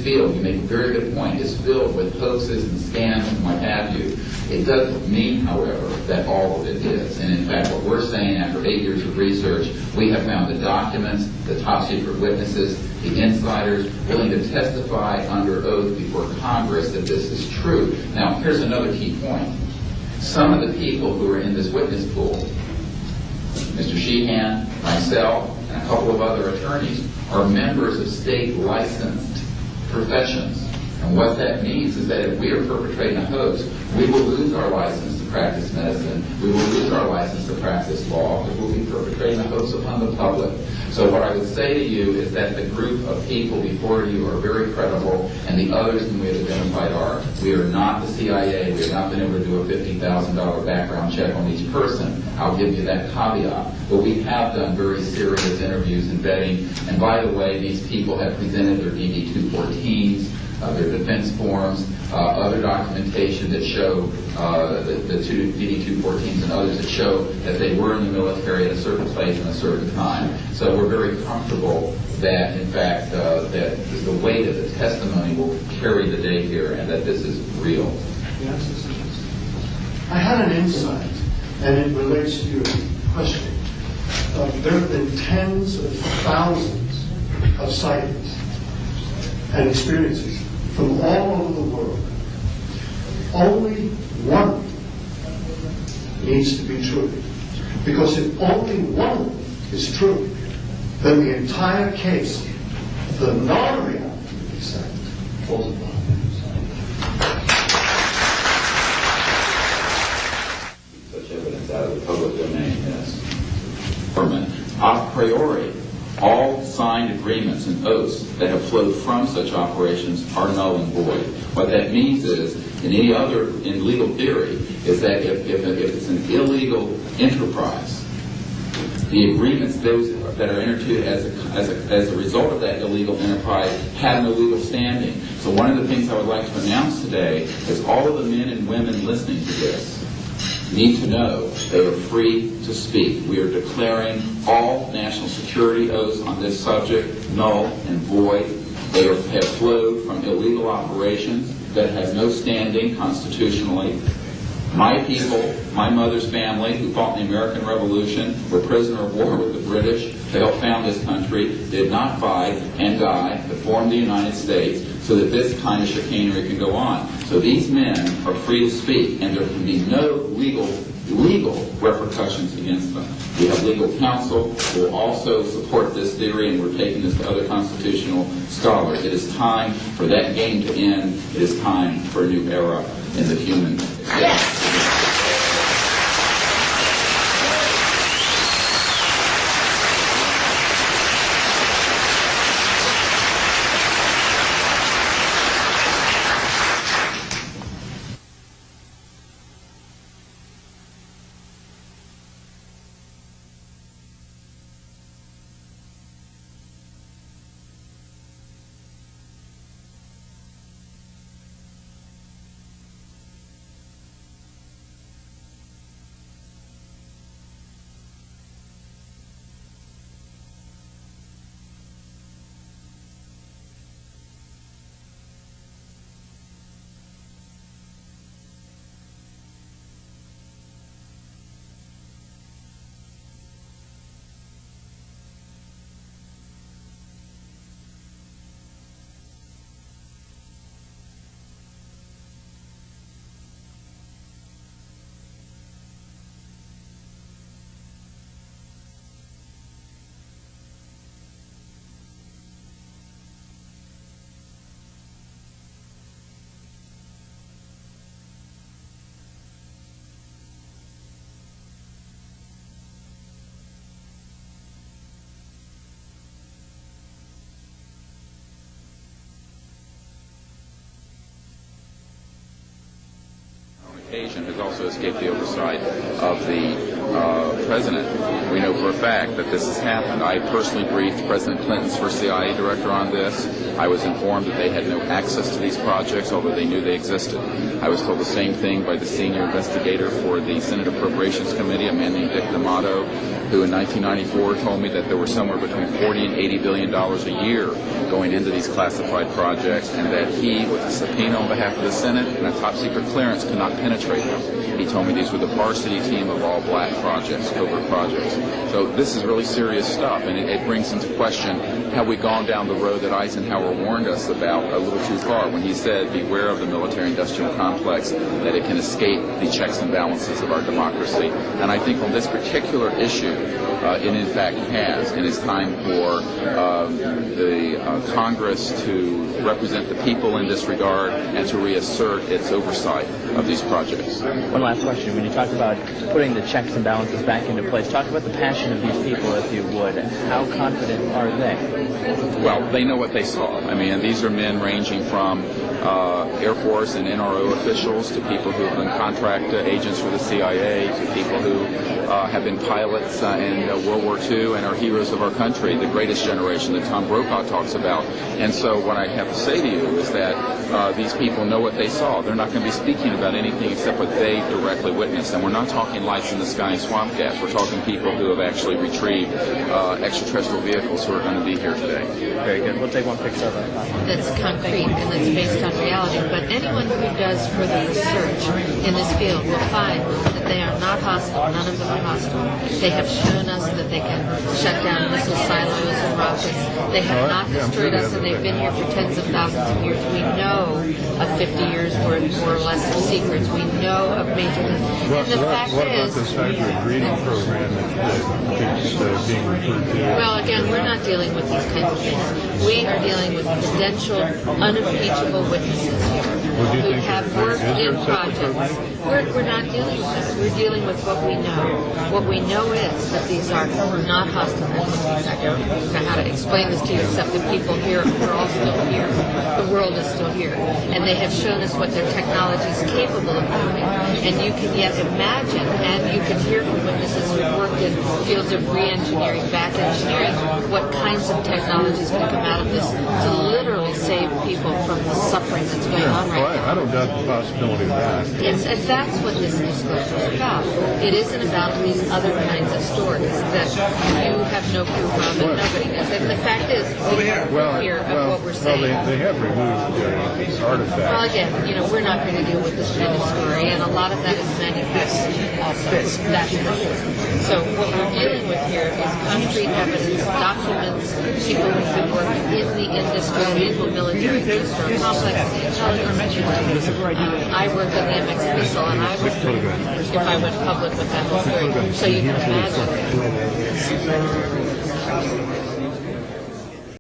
filled, you make a very good point, is filled with hoaxes and scams and what have you. It doesn't mean, however, that all of it is. And in fact, what we're saying after 8 years of research, we have found the documents, the top secret witnesses, the insiders willing to testify under oath before Congress that this is true. Now, here's another key point. Some of the people who are in this witness pool, Mr. Sheehan, myself, and a couple of other attorneys, are members of state licensed professions. And what that means is that if we are perpetrating a hoax, we will lose our license to practice medicine, we will lose our license to practice law, because we'll be perpetrating a hoax upon the public. So what I would say to you is that the group of people before you are very credible, and the others whom we have identified are. We are not the CIA. We have not been able to do a $50,000 background check on each person. I'll give you that caveat. But we have done very serious interviews and vetting. And by the way, these people have presented their DD-214s, their defense forms, other documentation that show the two DD-214s and others that show that they were in the military at a certain place and a certain time. So we're very comfortable that, in fact, that the weight of the testimony will carry the day here and that this is real. Yes, I had an insight, and it relates to your question. There have been tens of thousands of sightings and experiences from all over the world. Only one needs to be true. Because if only one is true, then the entire case, the non-reality of the act, falls apart. Such evidence out of the public domain, yes. A priori, all signed agreements and oaths that have flowed from such operations are null and void. What that means is, in legal theory, is that if it's an illegal enterprise, the agreements those that are entered into as a result of that illegal enterprise have no legal standing. So one of the things I would like to announce today is all of the men and women listening to this need to know they are free to speak. We are declaring all national security oaths on this subject null and void. They have flowed from illegal operations that has no standing constitutionally. My people, my mother's family, who fought in the American Revolution, were prisoner of war with the British to help found this country, did not fight and die to form the United States so that this kind of chicanery can go on. So these men are free to speak, and there can be no legal repercussions against them. We have legal counsel who will also support this theory, and we're taking this to other constitutional scholars. It is time for that game to end. It is time for a new era in the human experience. Yes. Occasion has also escaped the oversight of the president, we know for a fact that this has happened. I personally briefed President Clinton's first CIA director on this. I was informed that they had no access to these projects, although they knew they existed. I was told the same thing by the senior investigator for the Senate Appropriations Committee, a man named Dick D'Amato, who in 1994 told me that there were somewhere between $40 and $80 billion a year going into these classified projects, and that he, with a subpoena on behalf of the Senate and a top-secret clearance, could not penetrate them. He told me these were the varsity team of all black projects, covert projects. So this is really serious stuff, and it brings into question, have we gone down the road that Eisenhower warned us about a little too far when he said, beware of the military-industrial complex, that it can escape the checks and balances of our democracy. And I think on this particular issue, it in fact has, and it's time for the Congress to represent the people in this regard and to reassert its oversight of these projects. One last question. When you talk about putting the checks and balances back into place, talk about the passion of these people, if you would. How confident are they? Well, they know what they saw. I mean, these are men ranging from Air Force and NRO officials to people who have been contract agents for the CIA to people who have been pilots in World War II and are heroes of our country, the greatest generation that Tom Brokaw talks about. And so what I have to say to you is that these people know what they saw. They're not going to be speaking about anything except what they directly witnessed. And we're not talking lights in the sky and swamp gas. We're talking people who have actually retrieved extraterrestrial vehicles who are going to be here today. Very good. We'll take one picture of it. That's concrete and that's based on reality. But anyone who does further research in this field will find that they are not hostile. None of them are hostile. They have shown us that they can shut down missile silos and rockets. They have not destroyed us, and they've been here for tens of thousands of years. We know of 50 years worth, more or less, of secrets. We know of major... And the fact what is... about this hybrid breeding program that keeps being referred to? Well, again, we're not dealing with these kinds of things. We are dealing with credentialed, unimpeachable witnesses here who have worked in projects. We're not dealing with that. We're dealing with what we know. What we know is that these are not hostile entities. I don't know how to explain this to you except that people here are all still here. The world is still here. And they have shown us what their technology is capable of doing. And you can yet imagine, and you can hear from witnesses who have worked in fields of re-engineering, back engineering, what kinds of technologies can come out of this to literally save people from the suffering that's going on right now. I don't doubt the possibility of that. Yes, and that's what this disclosure is about. It isn't about these other kinds of stories that you have no proof of and nobody does. And the fact is, we have proof here of what we're saying. Well, they have removed artifacts. Well, again, we're not going to deal with this kind of story, and a lot of that is manufactured also. That's for sure. So what we're dealing with here is concrete evidence, documents, people who've been working in the industry, naval military industrial complex, intelligence. I worked on the MX missile, and I was if I went public with that whole story. So you can imagine.